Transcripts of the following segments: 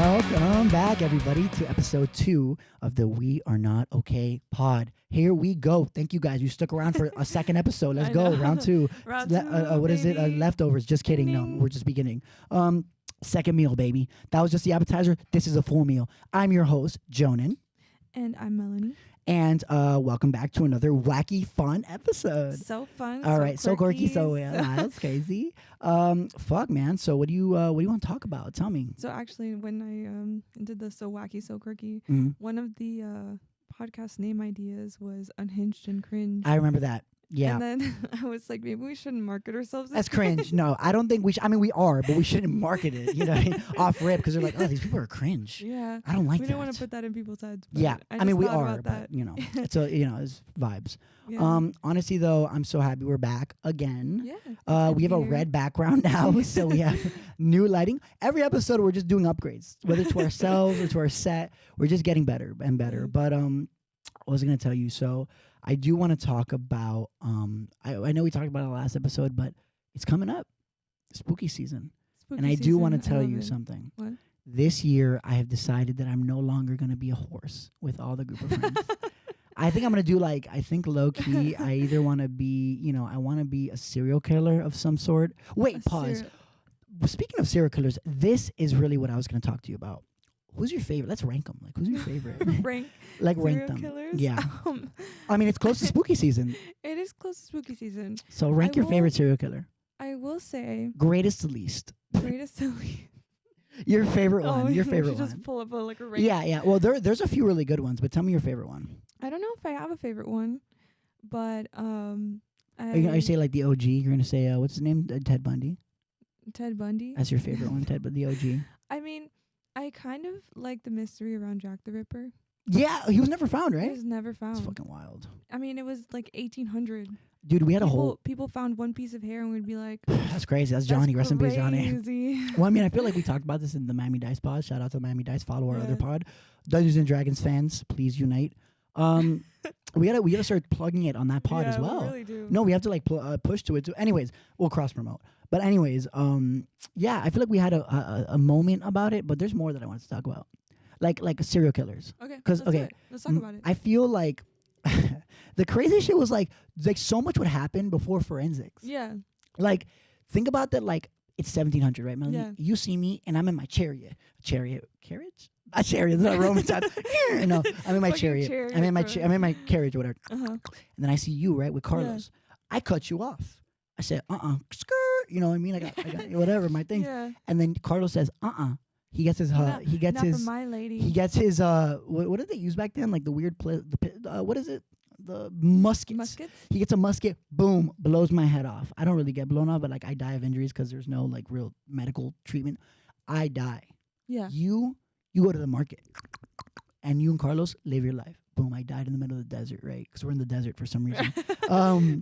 Welcome back, everybody, to episode 2 of the We Are Not Okay pod. Here we go. Thank you, guys. You stuck around for a second episode. Let's go. Round 2. Round 2, what is it? Leftovers. Just kidding. No, we're just beginning. Second meal, baby. That was just the appetizer. This is a full meal. I'm your host, Jonan. And I'm Melanie. And welcome back to another wacky, fun episode. So fun. All right, so quirky, so yeah. that's crazy. Fuck, man. So what do you want to talk about? Tell me. So actually, when I did the So Wacky, So Quirky, one of the podcast name ideas was Unhinged and Cringe. I remember that. Yeah. And then I was like, maybe we shouldn't market ourselves. That's cringe. No, I don't think we should. I mean, we are, but we shouldn't market it, you know, off rip, because they're like, oh, these people are cringe. Yeah. I don't like that. We don't want to put that in people's heads. Yeah. I mean, we are, that. but, you know, it's it's vibes. Yeah. Honestly, though, I'm so happy we're back again. Yeah. We have a red background now, so we have new lighting. Every episode, we're just doing upgrades, whether to ourselves or to our set. We're just getting better and better. But I was going to tell you, so I do want to talk about, I know we talked about it last episode, but it's coming up, spooky season. And I do want to tell you something. What? This year, I have decided that I'm no longer going to be a horse with all the group of friends. I think I'm going to do low key, I either want to be, I want to be a serial killer of some sort. Wait, pause. Speaking of serial killers, this is really what I was going to talk to you about. Who's your favorite? Let's rank them. Like, who's your favorite? rank them. Killers? Yeah. I mean, it's close to spooky season. It is close to spooky season. So rank your favorite serial killer. I will say greatest to least. Greatest to least. Your favorite one. Your favorite one. Just pull up a rank. Yeah. Well, there's a few really good ones, but tell me your favorite one. I don't know if I have a favorite one, but Are you say like the OG? You're gonna say what's his name? Ted Bundy. Ted Bundy. That's your favorite one, Ted, but the OG. I mean, I kind of like the mystery around Jack the Ripper. Yeah, he was never found, right? He was never found. It's fucking wild. I mean, it was like 1800. Dude, we had people found one piece of hair and we'd be like, that's crazy. That's Johnny. Rest in peace, Johnny. Well, I mean, I feel like we talked about this in the Miami Dice pod. Shout out to Miami Dice. Follow our other pod. Dungeons and Dragons fans, please unite. We gotta start plugging it on that pod as well. We really do. No, we have to like push to it too. Anyways, we'll cross promote. But anyways, yeah, I feel like we had a moment about it, but there's more that I wanted to talk about, like serial killers. Okay. Let's talk about it. I feel like the crazy shit was like so much would happen before forensics. Yeah. Like, think about that. Like, it's 1700, right, Melanie? Yeah. You see me, and I'm in my carriage. A chariot. It's not a Roman time. No, I'm in my chariot. I'm in my carriage, or whatever. And then I see you, right, with Carlos. Yeah. I cut you off. I said, skirt. You know what I mean? I got whatever my thing. Yeah. And then Carlos says, He gets his not for my lady. He gets his what did they use back then? Like the weird what is it? The muskets. He gets a musket. Boom, blows my head off. I don't really get blown off, but like I die of injuries because there's no like real medical treatment. I die. Yeah. You go to the market, and you and Carlos live your life. Boom, I died in the middle of the desert, right? Because we're in the desert for some reason.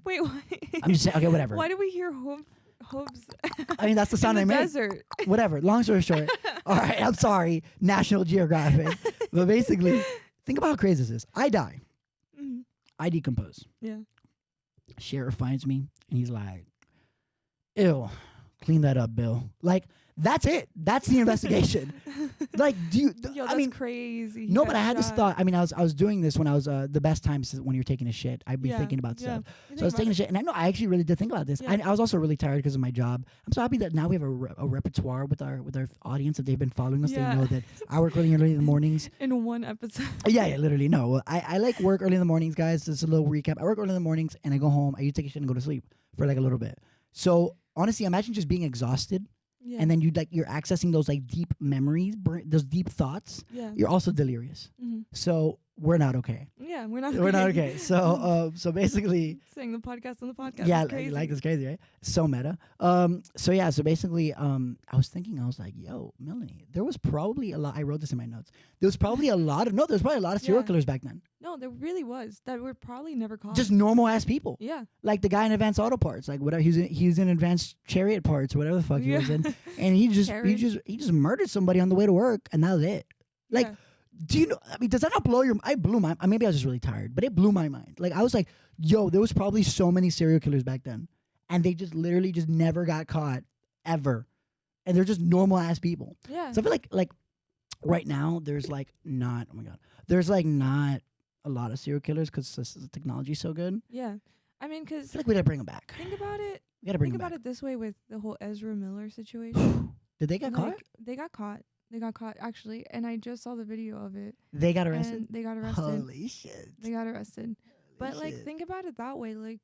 Wait, why? I'm just saying. Okay, whatever. Why do we hear hooves? I mean, that's the sound I made. Desert. Whatever. Long story short. All right, I'm sorry, National Geographic. But basically, think about how crazy this is. I die. Mm-hmm. I decompose. Yeah. Sheriff finds me, and he's like, ew, clean that up, Bill. Like, that's it. That's the investigation. Like, that's crazy. No, but I had this thought. I mean, I was doing this when I was the best times when you're taking a shit. I'd be thinking about stuff. So I was taking a shit, and I actually really did think about this. Yeah. I was also really tired because of my job. I'm so happy that now we have a repertoire with our audience that they've been following us. Yeah. They know that I work really early in the mornings. In one episode. Yeah, literally. No, I like work early in the mornings, guys. Just a little recap. I work early in the mornings, and I go home. I usually take a shit and go to sleep for like a little bit. So honestly, imagine just being exhausted. Yeah. And then you're accessing those like deep memories, those deep thoughts. Yeah. You're also delirious. Mm-hmm. So we're not okay. Yeah, we're not. We're not okay. So basically, saying the podcast on the podcast. Yeah, crazy. it's crazy, right? So meta. So basically, I was like, yo, Melanie, there was probably a lot. I wrote this in my notes. There's probably a lot of serial killers back then. No, there really was that were probably never caught. Just normal ass people. Yeah. Like the guy in Advanced Auto Parts, like whatever he's in Advanced Chariot Parts, whatever the fuck he was in, and he just murdered somebody on the way to work, and that was it. Like. Yeah. Do you know? I mean, does that not blow your? Maybe I was just really tired, but it blew my mind. Like I was like, "Yo, there was probably so many serial killers back then, and they just literally just never got caught ever, and they're just normal ass people." Yeah. So I feel like right now there's like not. Oh my god, there's like not a lot of serial killers because the technology is so good. Yeah. I mean, I because feel like we gotta bring them back. think about it. We gotta bring Think them about back. it this way with the whole Ezra Miller situation. Did they get caught? Like, they got caught. They got caught, actually. And I just saw the video of it. They got arrested. And they got arrested. Holy shit! They got arrested. But, Holy like, shit. think about it that way. Like,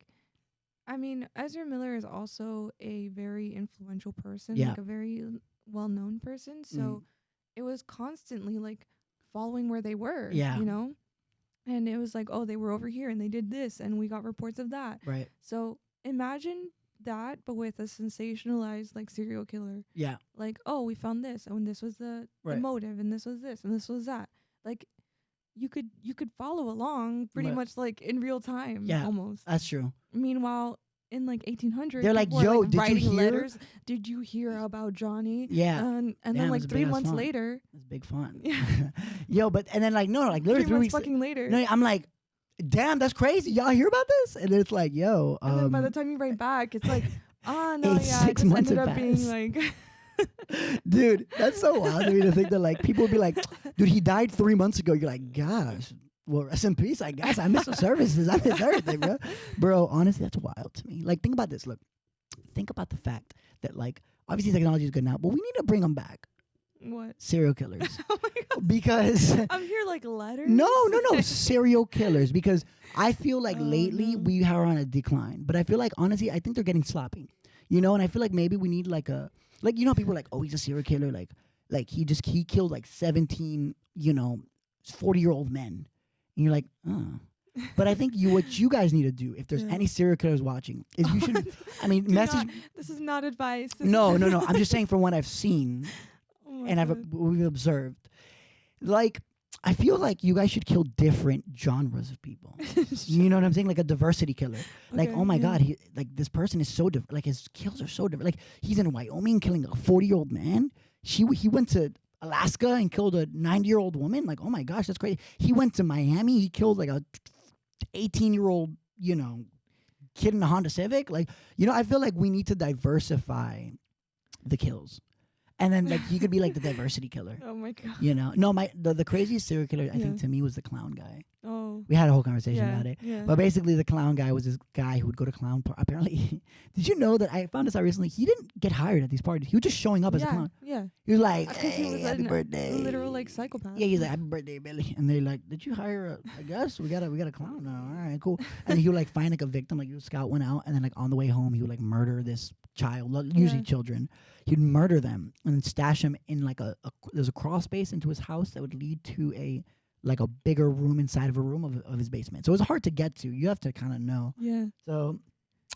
I mean, Ezra Miller is also a very influential person, Yeah. like a very well-known person. So it was constantly, like, following where they were, Yeah. you know? And it was like, oh, they were over here and they did this and we got reports of that. Right. So imagine that, but with a sensationalized, like, serial killer. Yeah. Like, oh, we found this and this was the Right. motive and this was this and this was that. Like, you could follow along pretty Right. much like in real time. Yeah. Almost. That's true. Meanwhile, in like 1800, They're like, people were, "Yo, like, did you writing hear?" letters. Did you hear about Johnny? Yeah. And Damn, then like that's a 3 big-ass months font. later, It's big fun. Yeah. Yo, but and then like no, like literally 3 3 months weeks. fucking later. No, I'm like, damn, that's crazy. Y'all hear about this? And it's like, yo, and then by the time you write back, it's like, oh no, It's yeah, it 6 just months ended have up being passed. like, dude, that's so wild to me to think that like people would be like, dude, he died 3 months ago. You're like, gosh, well, rest in peace, I guess. I missed the services. I missed everything, bro. Bro, honestly, that's wild to me. Like, think about this. Look, think about the fact that like obviously technology is good now, but we need to bring them back. what? Serial killers, Oh my god, because I'm here like letters. no, serial killers. Because I feel like Oh, lately no. we are on a decline. But I feel like honestly, I think they're getting sloppy. You know, and I feel like maybe we need like a like, you know, people are like, oh, he's a serial killer, like he killed like 17, 40-year-old men. And you're like, oh. But I think what you guys need to do, if there's Yeah. any serial killers watching, is you should, I mean, Do message. not- this is not advice. This No. is I'm just saying from what I've seen Oh my and God. we've observed. Like, I feel like you guys should kill different genres of people. You know what I'm saying? Like a diversity killer. Like, Okay, oh my yeah. God, this person is so different. Like his kills are so different. Like he's in Wyoming killing a 40-year-old man. He went to Alaska and killed a 90-year-old woman. Like, oh my gosh, that's crazy. He went to Miami. He killed like a 18-year-old, kid in a Honda Civic. Like, I feel like we need to diversify the kills. And then like he could be like the diversity killer. Oh my god. No, the craziest serial killer I think Yeah. to me was the clown guy. Oh. We had a whole conversation Yeah. about it. Yeah. But basically, the clown guy was this guy who would go to clown apparently, did you know that I found this out recently? He didn't get hired at these parties. He was just showing up as a clown. Yeah. He was like, Because he hey, was happy a birthday. literal like psychopath. Yeah, he's like, happy birthday, Billy. And they're like, did you hire I guess we got a clown now. All right, cool. And he would like find like a victim, like he would scout one out, and then like on the way home, he would like murder this child, usually Yeah. children. He'd murder them and then stash them in like there's a crawl space into his house that would lead to a bigger room inside of a room of his basement. So it was hard to get to. You have to kind of know. Yeah. So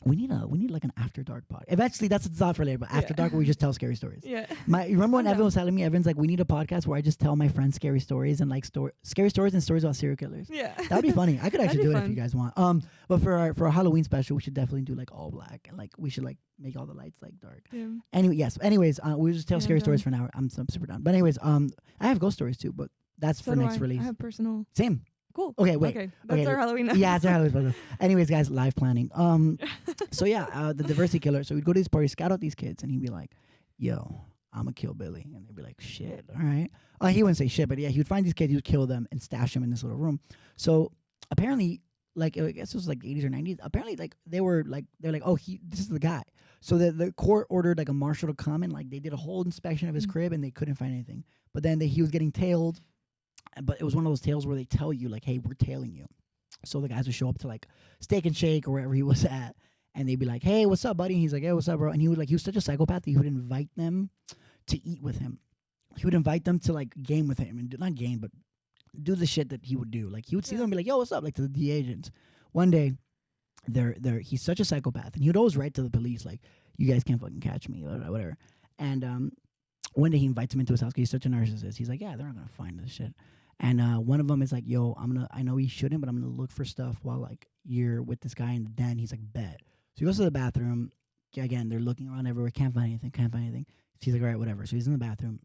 we need like an after dark pod. Eventually, that's a thought for later. But after Yeah. dark, where we just tell scary stories. Yeah. You remember when I'm Evan down. was telling me? Evan's like, we need a podcast where I just tell my friends scary stories and like scary stories and stories about serial killers. Yeah. That'd be funny. I could actually That'd do be it if you fun. guys want. But for our Halloween special, we should definitely do like all black and like we should like make all the lights like dark. Yeah. Anyway, yes. Anyways, we'll just tell Yeah, scary I'm stories down. for now. I'm super down. But anyways, I have ghost stories too, but that's So for do next I. release. I have personal. Same. Cool. Okay, wait. Okay. That's Okay, our Halloween. Yeah, it's our episode. Halloween special. Anyways, guys, live planning. So yeah, the diversity killer. So we'd go to these parties, scout out these kids, and he'd be like, "Yo, I'm gonna kill Billy," and they'd be like, "Shit, all right." He wouldn't say shit, but yeah, he would find these kids, he would kill them and stash them in this little room. So apparently, like I guess it was like 80s or 90s. Apparently, like they're like, oh, this is the guy. So the court ordered like a marshal to come and like they did a whole inspection of his crib and they couldn't find anything. But then he was getting tailed. But it was one of those tales where they tell you like, hey, we're tailing you. So the guys would show up to like Steak and Shake or wherever he was at, and they'd be like, hey, what's up, buddy? And he's like, hey, what's up, bro? And he was such a psychopath that he would invite them to eat with him. He would invite them to like game with him and not game, but do the shit that he would do. Like he would see them and be like, yo, what's up? Like to the DA agents. One day, he's such a psychopath, and he would always write to the police like, you guys can't fucking catch me, whatever. And one day he invites him into his house because he's such a narcissist. He's like, yeah, they're not gonna find this shit. And one of them is like, yo, I know he shouldn't, but I'm gonna look for stuff while like you're with this guy in the den. He's like, bet. So he goes to the bathroom. Again, they're looking around everywhere, can't find anything. So he's like, all right, whatever. So he's in the bathroom.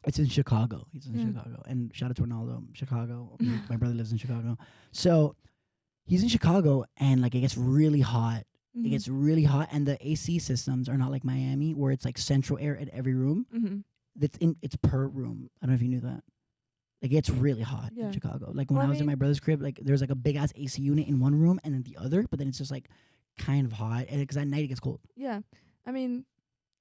It's in Chicago. He's in Chicago. And shout out to Ronaldo, Chicago. My brother lives in Chicago. So he's in Chicago and like it gets really hot. It gets really hot and the AC systems are not like Miami where it's like central air at every room. Mm-hmm. it's per room. I don't know if you knew that. Like it's really hot Yeah. in Chicago. Like when Well, I I was in mean- my brother's crib, like there's like a big ass AC unit in one room and then the other, but then it's just like kind of hot, and because at night it gets cold. Yeah. I mean,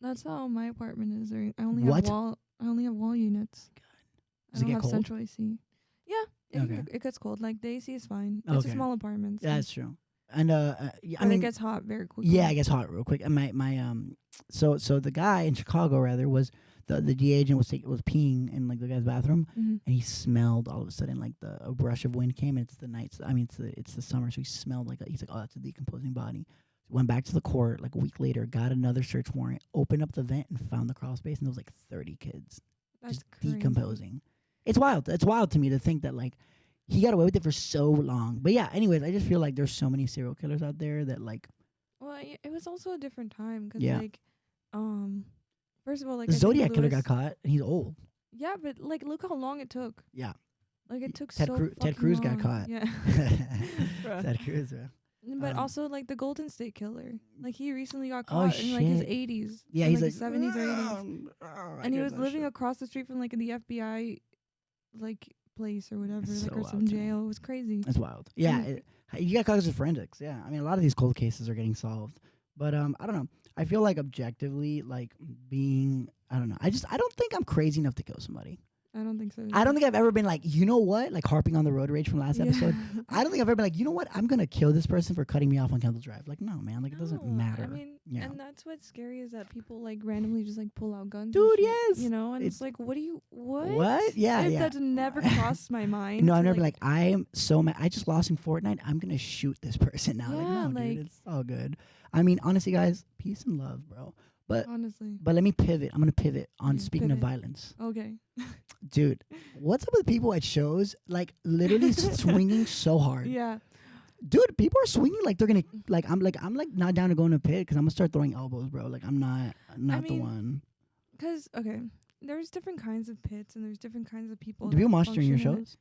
that's how my apartment is. I only What? I only have wall units. Does it I don't get have cold? central AC. Yeah. Okay. It gets cold. Like the AC is fine. It's a Okay. small apartment. So. Yeah, that's true. And yeah, I But mean, it gets hot very quickly. yeah, it gets hot real quick. And so the guy in Chicago rather was the DA agent was peeing in like the guy's bathroom, Mhm. and he smelled all of a sudden like a brush of wind came. And it's the nights. I mean, it's the summer, so he smelled like he's like, oh, that's a decomposing body. Went back to the court like a week later, got another search warrant, opened up the vent, and found the crawl space, and there was like 30 kids That's just crazy. decomposing. It's wild. It's wild to me to think that like he got away with it for so long. But yeah, anyways, I just feel like there's so many serial killers out there that like Well, it was also a different time 'cause Yeah. like, first of all, like the I think Zodiac killer Lewis- got caught, and he's old. Yeah, but like look how long it took. Yeah. Like it took Ted so Ted fucking Cruz got long. caught. Yeah. Bruh. Ted Cruz, bro. But Um, also like the Golden State Killer. Like he recently got Oh, caught in like his shit. 80s. Yeah, in, he's like like 70s or 80s. And he was living across the street from like the FBI like place or whatever, That's like so or wild some to me. jail. It was crazy. That's wild. Yeah, Mm. you got caught as forensics. Yeah, I mean a lot of these cold cases are getting solved, but I don't know. I feel like objectively, like being, I don't know. I don't think I'm crazy enough to kill somebody. I don't think so. I don't think I've ever been like, you know what, like harping on the road rage from last episode. I don't think I've ever been like, you know what, I'm gonna kill this person for cutting me off on Kendall Drive. Like, no, man, like it doesn't No, matter. I mean, Yeah. and that's what's scary is that people like randomly just like pull out guns. and Dude, shit, yes. You know, and it's It's- like, what? What? Yeah, It, yeah. That's never crossed my mind. No, I've to, never been like, I am so mad. I just lost in Fortnite. I'm gonna shoot this person now. Yeah, like, no, like- dude, it's all good. I mean, honestly, guys, peace and love, bro. But honestly. let me pivot. I'm gonna pivot on Yeah, speaking of pivot. violence, Okay. dude. What's up with people at shows like literally swinging so hard, Yeah. dude? People are swinging like they're gonna I'm not down to go in a pit because I'm gonna start throwing elbows, bro. Like I'm not the mean, one. Because okay, there's different kinds of pits and there's different kinds of people. Do people that mosh during your function in it. shows?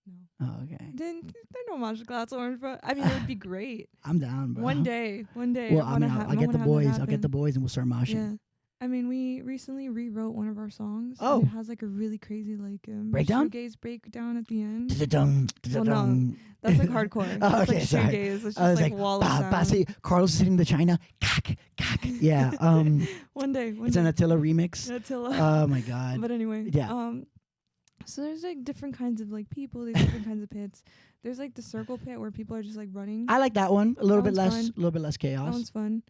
No. Oh, okay. Then there no mosh glass orange, but I mean it would be great. I'm down, bro. One day. Well, I mean, I'll get the boys. I'll get the boys, and we'll start moshing. Yeah. I mean, we recently rewrote one of our songs. Oh. And it has like a really crazy like Breakdown? shoegaze breakdown at the end. Da-da-dum, Well, no, da-da-dum. That's like hardcore. Oh, That's okay, like sorry. shoegaze. It's just I was like like, wall bah, of bah, sound. see, Carlos sitting in the China. Cack, cack. Yeah. One day. It's an Attila remix. Attila. Oh my god. But anyway. Yeah. So there's like different kinds of like people. There's different kinds of pits. There's like the circle pit where people are just like running. I like that one. A little That bit one's less. fun. A little bit less That chaos. one's fun.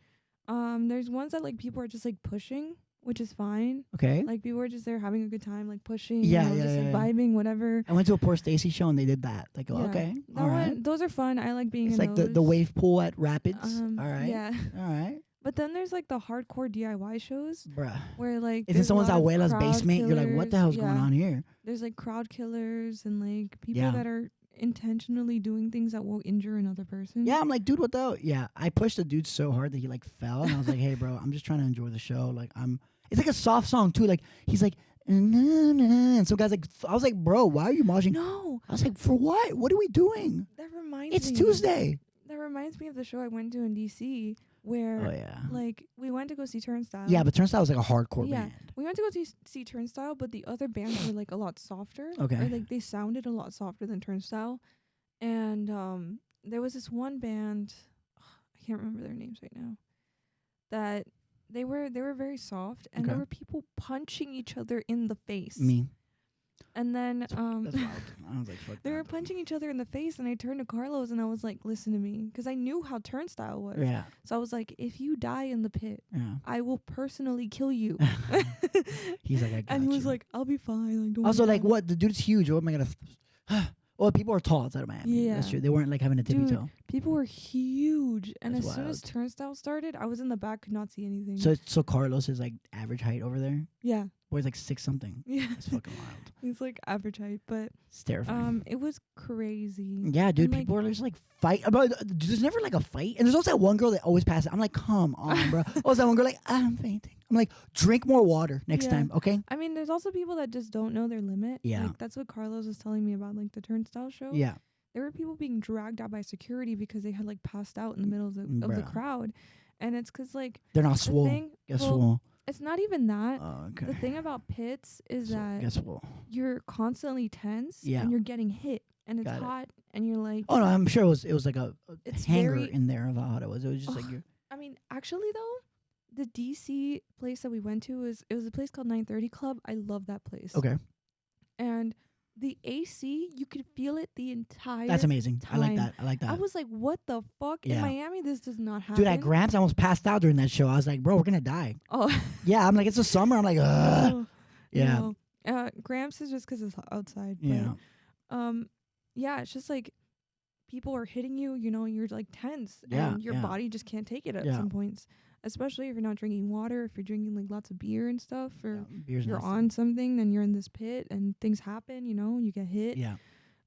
There's ones that like people are just like pushing, which is fine. Okay. Like people are just there having a good time, like pushing. Yeah, you know, yeah, just yeah, like yeah. vibing, whatever. I went to a Poor Stacy show and they did that. Like, Yeah. okay, That all right. one, those are fun. I like being It's in like those. the wave pool at Rapids. All right. Yeah. All right. But then there's like the hardcore DIY shows Bruh. where like If there's it's a someone's lot of abuela's crowd basement, you're like, what the hell's killers. going Yeah. on here? There's like crowd killers and like people Yeah. that are intentionally doing things that will injure another person. Yeah, I'm like, dude, what the hell? Yeah, I pushed the dude so hard that he like fell, and I was like, hey, bro, I'm just trying to enjoy the show. Like, it's like a soft song too. Like, he's like, nah, nah. And some guy's like, I was like, bro, why are you moshing? No, I was like, for what? What are we doing? that reminds It's me. Tuesday. That reminds me of the show I went to in DC where Oh yeah. like we went to go see Turnstile. Yeah, but Turnstile was like a hardcore Yeah. band. We went to go see Turnstile, but the other bands were like a lot softer. Okay. Or like they sounded a lot softer than Turnstile. And there was this one band, I can't remember their names right now, that they were very soft and there Okay. were people punching each other in the face. Me. And then That's wild. I was like, fuck they that. were punching each other in the face and I turned to Carlos and I was like, listen to me, because I knew how Turnstile was. Yeah. So I was like, if you die in the pit, Yeah. I will personally kill you. He's like, I got And he was you. like, I'll be fine. Like, don't Also, worry like, about it." what? The dude's huge. What am I gonna? Well, people are tall outside of Miami. That's Yeah. true. They weren't like having a tippy Dude, toe. People were huge. And That's as soon as wild. Turnstile started, I was in the back, could not see anything. So Carlos is like average height over there. yeah. Boy's like 6 something. Yeah. It's fucking wild. He's like average height. But It's terrifying. it was crazy. Yeah, dude. and, like- People are just like fight. But there's never like a fight. And there's also that one girl that always passes. I'm like, come on, bro. Also that one girl like, I'm fainting. I'm like, drink more water next Yeah. time, okay? I mean, there's also people that just don't know their limit. Yeah. Like, that's what Carlos was telling me about, like, the Turnstile show. Yeah. There were people being dragged out by security because they had, like, passed out in the middle of the Bruh. crowd. And it's 'cause like, They're not the swole. thing... Guess well, swole. it's not even that. Oh, The okay. thing about pits is So that guess what? you're constantly tense Yeah. and you're getting hit and it's Got it. hot and you're like, Oh no, I'm sure it was like a it's hanger very. in there of how hot it was. It was just like Ugh. you're I mean, actually though, the DC place that we went to it was a place called 930 Club. I love that place. okay. And the AC, you could feel it the entire. That's amazing. I like time. that. I like that. I was like, what the fuck? Yeah. In Miami, this does not happen. Dude, at Gramps, I almost passed out during that show. I was like, bro, we're gonna die. Oh. Yeah, I'm like, it's the summer. I'm like, ugh. No, Yeah. no. Gramps is just 'cause it's outside. Yeah. But, yeah, it's just like people are hitting you, and you're like tense. Yeah, And your yeah. body just can't take it at Yeah. some points. Especially if you're not drinking water, if you're drinking like lots of beer and stuff, or Yeah, beer's you're nasty. on something, then you're in this pit and things happen, you get hit. Yeah.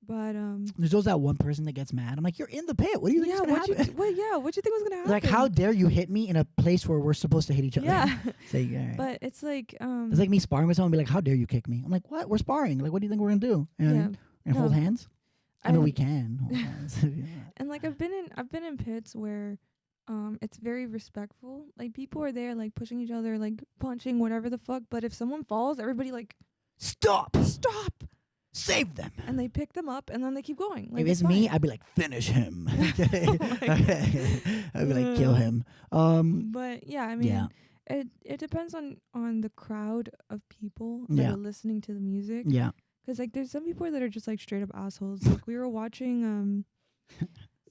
But There's always that one person that gets mad. I'm like, you're in the pit. What do you think is gonna what you happen? what you think was gonna happen? Like, how dare you hit me in a place where we're supposed to hit each other? Yeah. Say, all right. But it's like It's like me sparring with someone and be like, how dare you kick me? I'm like, what? We're sparring. Like, what do you think we're gonna do? You know what I yeah. mean? And hold No. hands? I mean, And- we can. Hold hands. Yeah. And like I've been in pits where it's very respectful. Like people are there like pushing each other, like punching, whatever the fuck. But if someone falls, everybody like Stop! stop, Save them. and they pick them up and then they keep going. Like If it's fine. me, I'd be like, finish him. Okay. Oh my God. I'd be like, kill him. But yeah, I mean, Yeah. it depends on the crowd of people Yeah. that are listening to the music. Yeah. 'Cause like there's some people that are just like straight up assholes. Like we were watching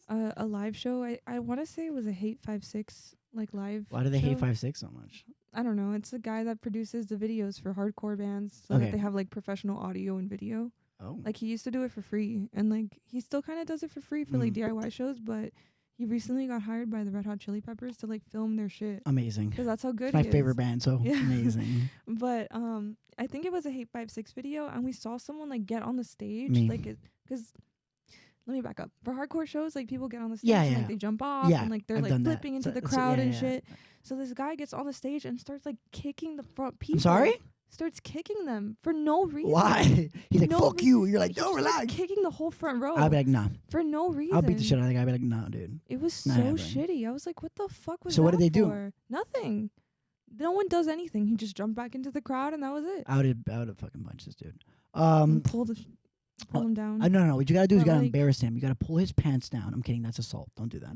a live show. I want to say it was a Hate 56 like live. Why do they hate show. 5'6" so much? I don't know. It's the guy that produces the videos for hardcore bands, so Okay. that they have like professional audio and video. Oh. Like he used to do it for free, and like he still kind of does it for free for like DIY shows. But he recently got hired by the Red Hot Chili Peppers to like film their shit, Amazing. 'cause that's how good. It's my he favorite is. band, so Yeah. amazing. But I think it was a Hate 56 video, and we saw someone like get on the stage, Me. like it, 'cause let me back up. For hardcore shows, like people get on the stage Yeah, and yeah. like they jump off Yeah, and like they're I've like done that. flipping into So- the so- crowd yeah, and yeah. shit. So this guy gets on the stage and starts like kicking the front people. I'm sorry? Starts kicking them for no reason. Why? He's like, No fuck reason. you. You're like, He no, just starts relax. kicking the whole front row I'll be like, nah. for no reason. I'll beat the shit out of the guy. I'll be like, no, dude. It was so Not happening. shitty. I was like, what the fuck was So what that did they do? for? Nothing. No one does anything. He just jumped back into the crowd and that was it. I would have fucking punched this dude. And pull him down. No. What you gotta do is you But, gotta like- embarrass him. You gotta pull his pants down. I'm kidding. That's assault. Don't do that.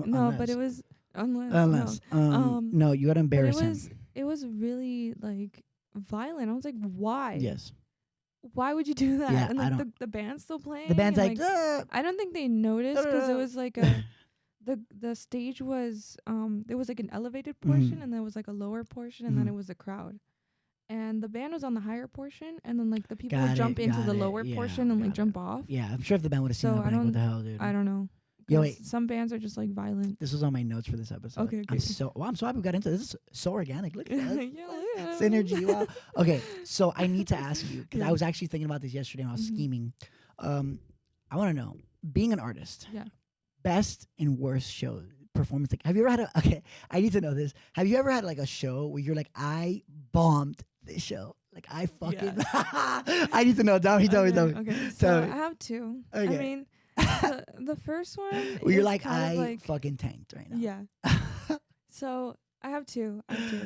No, but it was unless no, you gotta but embarrass him. it was really like violent. I was like, why? Yes. Why would you do that? Yeah, and I like the band's still playing. The band's and, like, "Ah." I don't think they noticed 'cause it was like a the stage was there was like an elevated portion Mhm. and there was like a lower portion and then Mhm. it was a crowd. And the band was on the higher portion and then like the people Got would it, jump into got the it, lower yeah, portion and like got jump off. Yeah, I'm sure if the band would have seen So that, I like, what don't- the hell, dude? I don't know. Yo, 'Cause wait. some bands are just like violent. This was on my notes for this episode. Okay, I'm okay. I'm so happy we got into this. This is so organic. Look at that. Yeah. Synergy. Wow. Okay, so I need to ask you because I Yeah. was actually thinking about this yesterday when I was Mhm. scheming. I want to know, being an artist, Yeah. best and worst show performance. Like, have you ever had a? Okay, I need to know this. Have you ever had like a show where you're like, I bombed this show. Like I fucking. I need to know. Tell me. Okay. So Tell I me. have two. Okay. I mean, the first one. Where you're is like, kind of I fucking tanked right now. Yeah. So I have two.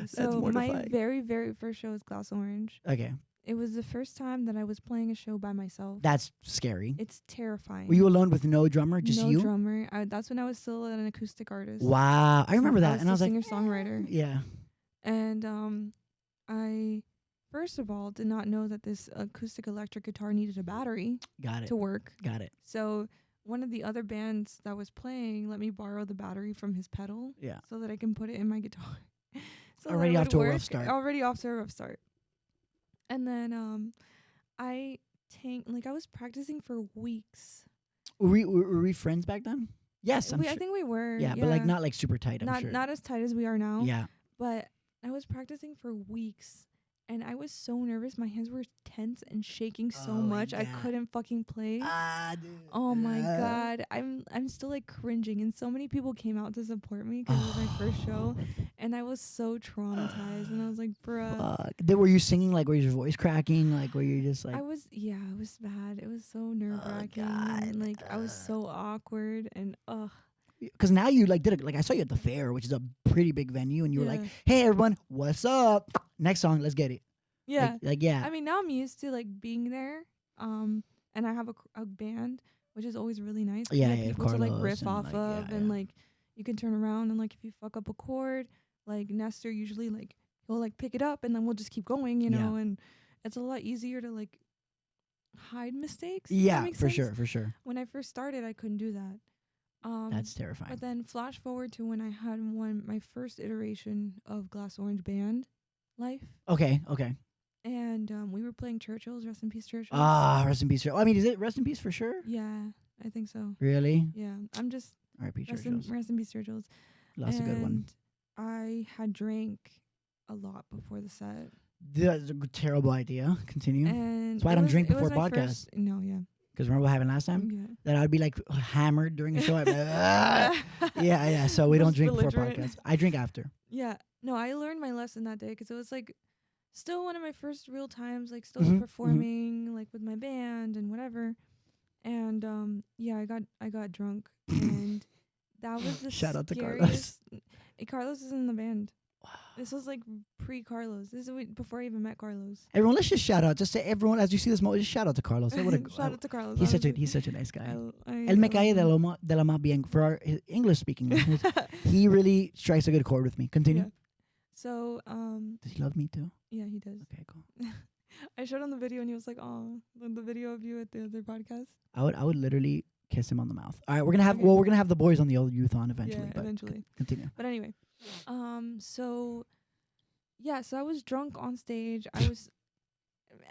So my mortifying. very, very first show is Glass Orange. Okay, It was the first time that I was playing a show by myself. that's scary. It's terrifying. Were you alone with no drummer, just no you? drummer. That's when I was still an acoustic artist. Wow, I remember that, and I was a like, singer-songwriter. yeah, And I first of all did not know that this acoustic electric guitar needed a battery got it, to work. got it. So one of the other bands that was playing let me borrow the battery from his pedal Yeah, so that I can put it in my guitar. So that Already it off would to a rough work. start. Already off to a rough start. And then I I was practicing for weeks. were we friends back then? Yes, I'm I sure. think we were. Yeah, but like not like super tight. I'm not sure. not as tight as we are now. Yeah, But I was practicing for weeks and I was so nervous. My hands were tense and shaking so Oh my much I God. couldn't fucking play. dude. Oh my God. I'm still like cringing and so many people came out to support me 'cause it was my first show and I was so traumatized and I was like, bruh. Fuck. Were you singing like? Were your voice cracking? Like, were you just like? It was bad. It was so nerve wracking. God. and like I was so awkward and ugh. Because now you like did it. Like I saw you at the fair, which is a pretty big venue, and you were like, Yeah. "Hey everyone, what's up? Next song, let's get it." Yeah. Like yeah. I mean, now I'm used to like being there. And I have a band, which is always really nice. 'Cause Yeah, you have yeah, people to like Carlos riff and, off like, of, yeah, and yeah. like you can turn around and like if you fuck up a chord, like Nestor usually like he'll like pick it up and then we'll just keep going, you Yeah. know, and it's a lot easier to like hide mistakes. if that Yeah, makes for sense. sure. When I first started, I couldn't do that. That's terrifying. But then flash forward to when I had my first iteration of Glass Orange band life, Okay. and we were playing Churchill's. Rest in peace, Churchill's. Rest in peace. I mean, is it rest in peace for sure? Yeah, I think so. Really? Yeah, I'm just R.I.P. rest in Churchill's. peace, Churchill's. Lost a good one. And I had drank a lot before the set. That's a terrible idea. Continue. And That's why I it don't was- drink it was before my podcasts. first- No, yeah. Because remember what happened last time? Yeah. That I'd be like hammered during a show. I'd be like, "Ah." Yeah. So we don't Most drink before belligerent. podcasts. I drink after. Yeah. No, I learned my lesson that day because it was like still one of my first real times, like still Mhm, performing like with my band and whatever. And yeah, I got drunk and that was the Shout out to Carlos. scariest. Carlos is in the band. This was like pre-Carlos. This is before I even met Carlos. Everyone, let's just shout out. Just say everyone as you see this moment. Just shout out to Carlos. Shout out to Carlos. He's honestly. such a nice guy. I El me cae love de him. lo más bien for our English speaking listeners. He really strikes a good chord with me. Continue. Yeah. So Does he love me too? yeah, he does. Okay, cool. I showed him the video and he was like, "Oh, the video of you at the other podcast." I would literally kiss him on the mouth. All right, we're gonna have Okay. we're gonna have the boys on the old youth on eventually. Yeah, but eventually. Continue. But anyway, so yeah, so I was drunk on stage.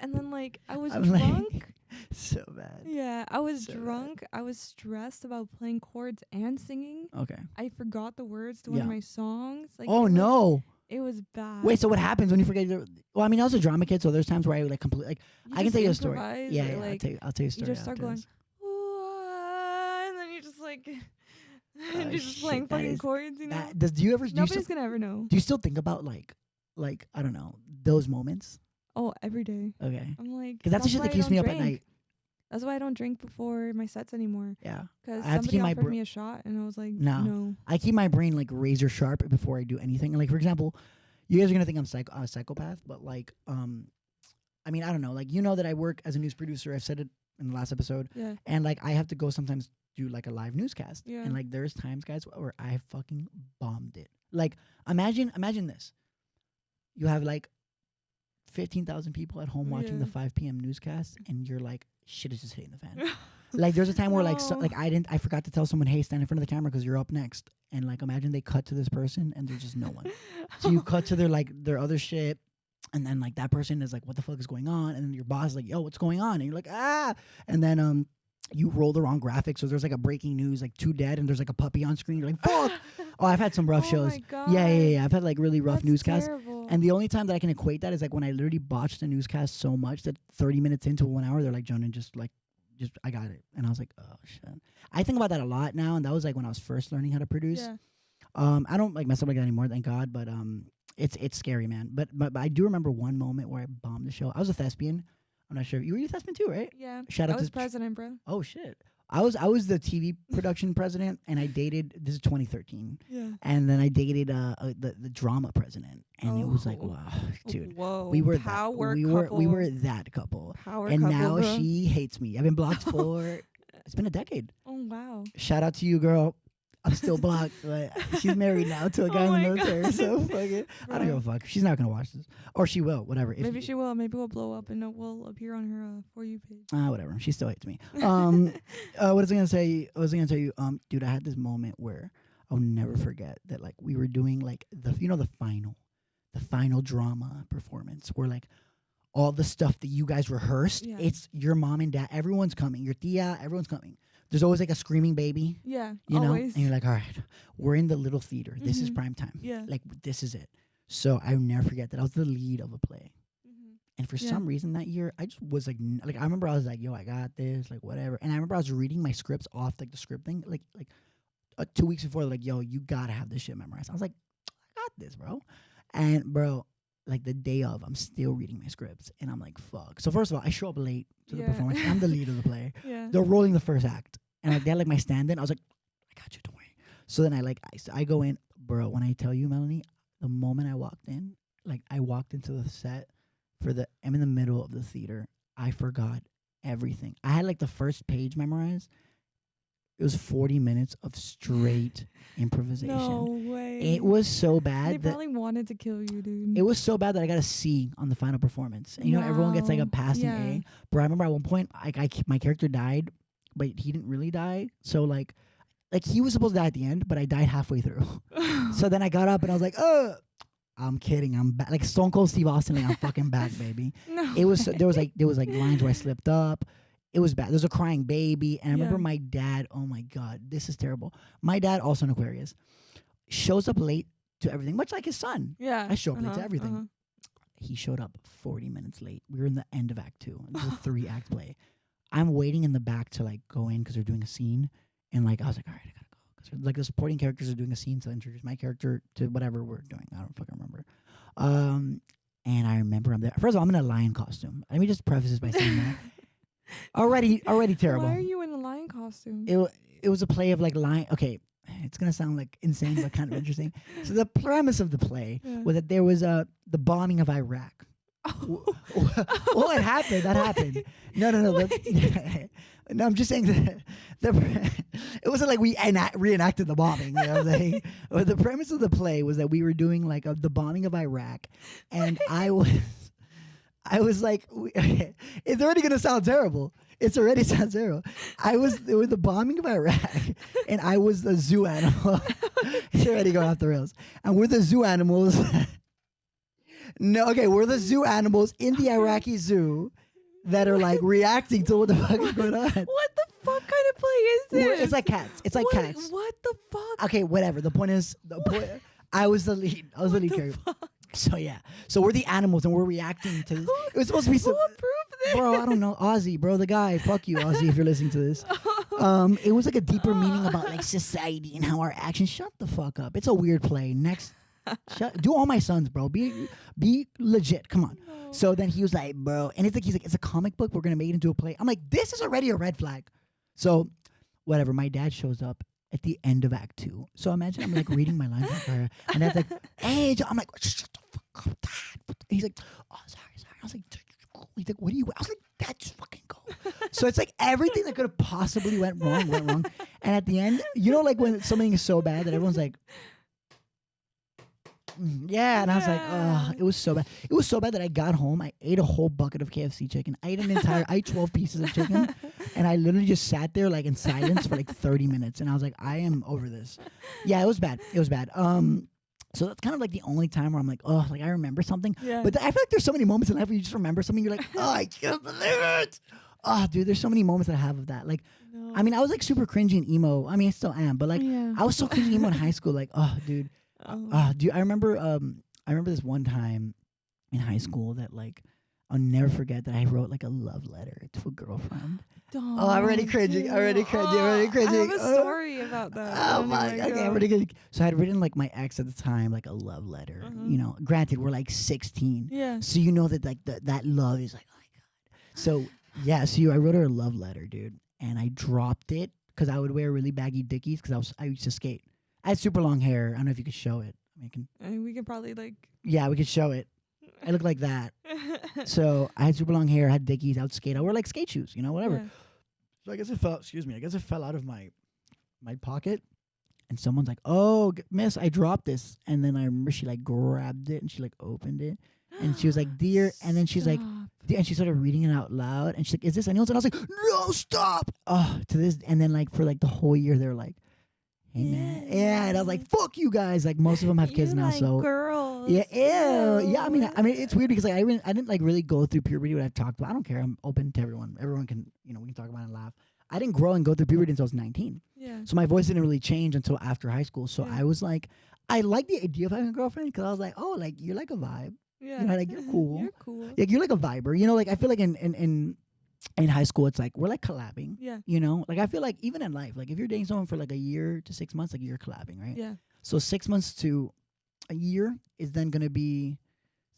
And then like I was I'm drunk. like, so bad. Yeah, I was So drunk. I was stressed about playing chords and singing. Okay. I forgot the words to one of Yeah. my songs. Like Oh no. it was bad. Wait. So what happens when you forget? Well, I mean, I was a drama kid, so there's times where I like completely like You I can just tell you a story. improvise Yeah, or, yeah. like, I'll tell you a story. you just start after going, this. "Ooh," and then you just like, and you're just shit, playing that fucking is- chords. You know, Do you ever? nobody's gonna ever know. Do you still think about like I don't know those moments? Oh, every day. Okay. I'm like, Because that's the shit why that I keeps me don't up at drink. night. That's why I don't drink before my sets anymore. Yeah. Because I have to somebody keep my offered me a shot, and I was like, No. no. I keep my brain like razor sharp before I do anything. Like for example, you guys are gonna think I'm a psychopath, but like I mean I don't know. Like you know that I work as a news producer. I've said it in the last episode, Yeah. and like I have to go sometimes do like a live newscast, Yeah. and like there's times guys where I fucking bombed it. Like imagine this. You have like 15,000 people at home watching the Yeah. 5 p.m. newscast, and you're like, shit is just hitting the fan. Like there's a time where like No. I forgot to tell someone, hey, stand in front of the camera because you're up next, and like imagine they cut to this person and there's just no one. So you cut to their other shit, and then like that person is like, what the fuck is going on? And then your boss is like, yo, what's going on? And you're like, ah, and then you roll the wrong graphics, so there's like a breaking news, like 2 dead, and there's like a puppy on screen. You're like, fuck. Oh, I've had some rough Oh shows. my God. Yeah. I've had like really rough That's newscasts. terrible. And the only time that I can equate that is like when I literally botched a newscast so much that 30 minutes into 1 hour, they're like, Jonan, just I got it. And I was like, oh shit. I think about that a lot now, and that was like when I was first learning how to produce. Yeah. I don't like mess up like that anymore, thank God. But it's scary, man. But I do remember one moment where I bombed the show. I was a thespian. I'm not sure. You were a thespian too, right? Yeah. Shout I out was to president, bro. Oh shit. I was the TV production president, and I dated. This is 2013, Yeah. and then I dated the drama president, and it was like, Oh. wow, dude. Whoa. We were power we couple. were that couple, Power and couple, now bro. she hates me. I've been blocked for it's been a decade. Oh wow. Shout out to you, girl. I'm still blocked, but she's married now to a guy Oh in the my military. God. So fuck it. I don't give a fuck. She's not gonna watch this, or she will. Whatever. If Maybe she will. Maybe we'll blow up and it will appear on her For You page. whatever. She still hates me. What was I gonna say? I was gonna tell you, dude, I had this moment where I'll never forget that. Like we were doing like the final drama performance, where like all the stuff that you guys rehearsed. Yeah. It's your mom and dad. Everyone's coming. Your tia. Everyone's coming. There's always like a screaming baby. Yeah. You know, always. and you're like, all right, we're in the little theater. This is Mhm. prime time. Yeah. Like this is it. So I'll never forget that I was the lead of a play. Mhm. And for Yeah. some reason that year, I just was like, I remember I was like, yo, I got this, like whatever. And I remember I was reading my scripts off like the script thing, like 2 weeks before, like, yo, you gotta have this shit memorized. I was like, I got this, bro. And bro, like the day of, I'm still reading my scripts, and I'm like, fuck. So first of all, I show up late to the Yeah. performance. I'm the lead of the play. Yeah. They're rolling the first act, and like they had like my stand-in. I was like, I got you, don't worry. So then I go in, bro. When I tell you, Melanie, the moment I walked in, like I walked into the set I'm in the middle of the theater. I forgot everything. I had like the first page memorized. It was 40 minutes of straight improvisation. No way. It was so bad. They probably wanted to kill you, dude. It was so bad that I got a C on the final performance. And everyone gets like a passing A. But I remember at one point, my character died, but he didn't really die. So like he was supposed to die at the end, but I died halfway through. So then I got up and I was like, I'm kidding. I'm back. Like Stone Cold Steve Austin, like I'm fucking back, baby. No It was there was like lines where I slipped up. It was bad. There's a crying baby. And I remember my dad, oh my God, this is terrible. My dad, also an Aquarius, shows up late to everything, much like his son. Yeah. I show up late to everything. He showed up 40 minutes late. We were in the end of Act 2. It was a 3-act play. I'm waiting in the back to like go in because they're doing a scene. And like I was like, all right, I gotta go. Because like the supporting characters are doing a scene to introduce my character to whatever we're doing. I don't fucking remember. And I remember I'm there. First of all, I'm in a lion costume. Let me just preface this by saying that. Already terrible. Why are you in a lion costume? It was a play of like lion. Okay, it's gonna sound like insane, but kind of interesting. So the premise of the play was that there was the bombing of Iraq. Well, it happened. That happened. No. No, I'm just saying that it wasn't like we reenacted the bombing. You know what I'm saying? But the premise of the play was that we were doing like the bombing of Iraq, and I was like, it's already gonna sound terrible. It was the bombing of Iraq, and I was the zoo animal. It's already going off the rails. And we're the zoo animals. We're the zoo animals in the Iraqi zoo that are like reacting to what the fuck is going on. What the fuck kind of play is this? It's like cats. It's like cats. What the fuck? Okay, whatever. The point is, I was the lead. I was the lead character. So yeah, so we're the animals and we're reacting to this. It was supposed to be Who approved this? Bro, I don't know, Ozzy, bro, the guy. Fuck you, Ozzy, if you're listening to this. It was like a deeper meaning about like society and how our actions. Shut the fuck up. It's a weird play. Next, do All My Sons, bro. Be legit. Come on. No. So then he was like, bro, and he's like, it's a comic book. We're gonna make it into a play. I'm like, this is already a red flag. So, whatever. My dad shows up at the end of Act 2. So imagine I'm like reading my lines like her, and that's like, hey, I'm like, shut the fuck up, Dad. He's like, oh, sorry. I was like, he's like, what do you? I was like, Dad, just fucking go. So it's like everything that could have possibly went wrong. And at the end, like when something is so bad that everyone's like, yeah, and I was like, oh, it was so bad. It was so bad that I got home. I ate a whole bucket of KFC chicken. I ate 12 pieces of chicken, and I literally just sat there like in silence for like 30 minutes. And I was like, I am over this. Yeah, it was bad. So that's kind of like the only time where I'm like, oh, like I remember something. Yeah. But I feel like there's so many moments in life where you just remember something. You're like, oh, I can't believe it. Oh, dude, there's so many moments that I have of that. Like, I mean, I was like super cringy and emo. I mean, I still am, but like, I was so cringy and emo in high school. Like, oh, dude. Dude, I remember this one time in high school that like I'll never forget that I wrote like a love letter to a girlfriend. Oh, I'm already cringing. I have a Oh. story about that. Oh my god. Okay, I'm already good. So I had written like my ex at the time like a love letter. You know, granted we're like 16. Yeah. So you know that like that love is like, oh my god. So yeah, I wrote her a love letter, dude, and I dropped it because I would wear really baggy dickies because I used to skate. I had super long hair. I don't know if you could show it. I mean, we can probably like. Yeah, we could show it. I look like that. So I had super long hair. I had dickies. I would skate. I wore like skate shoes, whatever. Yeah. So I guess it fell. Excuse me. I guess it fell out of my pocket, and someone's like, "Oh, miss, I dropped this." And then I remember she like grabbed it and she like opened it, and she was like, "Dear," and then she's like, and she started reading it out loud, and she's like, "Is this anyone's?" And I was like, "No, stop!" Oh, to this, and then like for like the whole year, they're like, hey man, yeah, and I was like, "Fuck you guys!" Like most of them have kids now, like so girls, yeah. I mean, it's weird because like I didn't like really go through puberty. What I've talked about, I don't care. I'm open to everyone. Everyone can, we can talk about it and laugh. I didn't grow and go through puberty until I was 19. Yeah. So my voice didn't really change until after high school. So Yeah. I was like, I like the idea of having a girlfriend because I was like, oh, like you're like a vibe. Yeah. Like you're cool. You're cool. Like you're like a viber. Like I feel like in high school it's like we're like collabing. Yeah. Like I feel like even in life, like if you're dating someone for like a year to 6 months, like you're collabing, right? Yeah. So 6 months to a year is then gonna be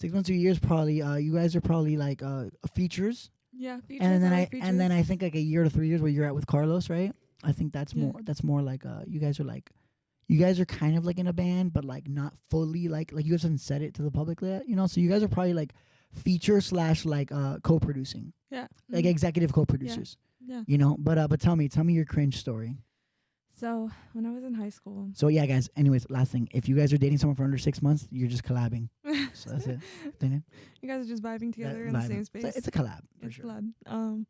6 months to a year is probably you guys are probably like features. Yeah. And then I think like a year to 3 years where you're at with Carlos, right? I think that's more like you guys are like you guys are kind of like in a band, but like not fully like you guys haven't said it to the public yet, you know. So you guys are probably like feature slash like co-producing, Yeah. like Mhm. executive co-producers, Yeah. you know. But tell me your cringe story. So when I was in high school, So yeah, guys. Anyways, last thing, if you guys are dating someone for under 6 months, you're just collabing. So that's it. Continue. you guys are just vibing together Yeah, in the vibing. same space. It's a collab for It's sure. collab.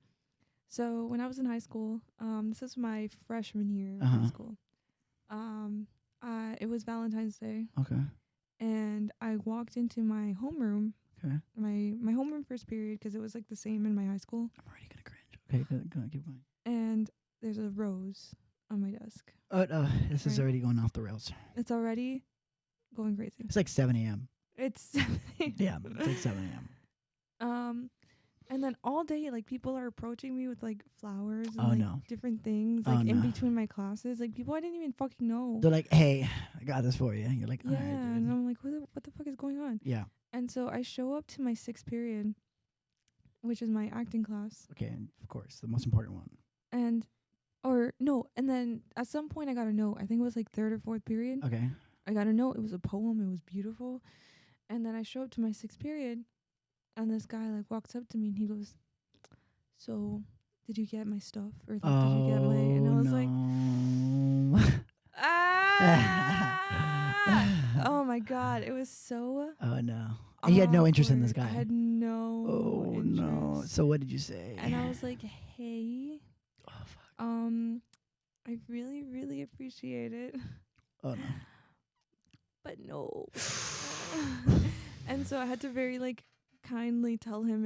So when I was in high school, this is my freshman year of Uh-huh. high school. It was Valentine's Day, Okay. and I walked into my homeroom, Okay. my homeroom first period, because it was like the same in my high school. I'm already gonna cringe. Okay, go on, keep going. And there's a rose on my desk. This is Right. already going off the rails. It's already going crazy. It's like 7 a.m. It's Yeah, it's like 7 a.m. And then all day, like, people are approaching me with like flowers and Oh, like no. different things, Oh, like in no. between my classes, like people I didn't even fucking know. They're like, "Hey, I got this for you." You're like, "All Yeah, right, and dude." I'm like, what the fuck is going on? Yeah. And so I show up to my 6th period, which is my acting class, Okay, and of course, the most important one. and then at some point I got a note. I think it was like 3rd or 4th period. Okay. I got a note. It was a poem. It was beautiful. And then I show up to my 6th period, and this guy like walks up to me and he goes, "So, did you get my stuff, or like, did you get my?" And I was like, like, ah! Oh my god, it was so. "Oh no!" And you had no interest in this awkward. guy. I had no. Oh no! interest. So what did you say? And I was like, "Hey, "Oh fuck!" I really, really appreciate it, Oh no! but no." And so I had to very like kindly tell him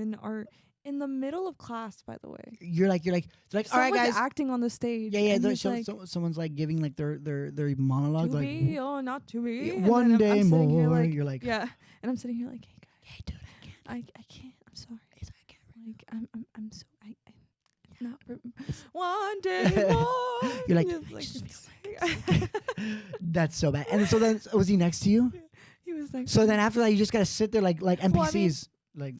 in the middle of class, by the way. You're like, all right, Someone's guys. acting on the stage. Yeah. and There, he's like, someone's like giving like their monologue, to like be or not to be. yeah, And one then day I'm sitting here more. like, You're like, yeah, and I'm sitting here like, hey guys, "Hey, dude, I can't. I'm sorry. I can't." Like I'm so it's not one day more. You're like, Just, "I just feel it's- That's so bad. And so then, was he next to you? he was like, So then after that, you just gotta sit there like Well, I mean- NPCs, like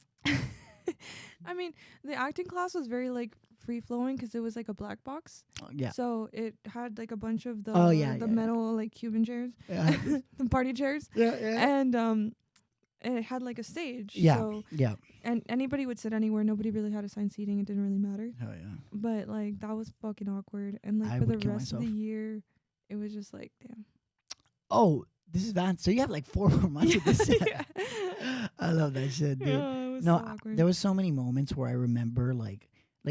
I mean, the acting class was very like free flowing because it was like a black box. yeah. So it had like a bunch of the Yeah. metal like Cuban chairs, Yeah. the party chairs, Yeah. and it had like a stage. Yeah. So, Yeah. and anybody would sit anywhere. Nobody really had assigned seating. It didn't really matter. Oh yeah. But like that was fucking awkward. And like I for the would kill rest of myself. the year, it was just like damn. Oh, this is Van. So you have like 4 more months of this. Yeah. I love that shit, dude. Yeah, it was No, so awkward. there was so many moments where I remember like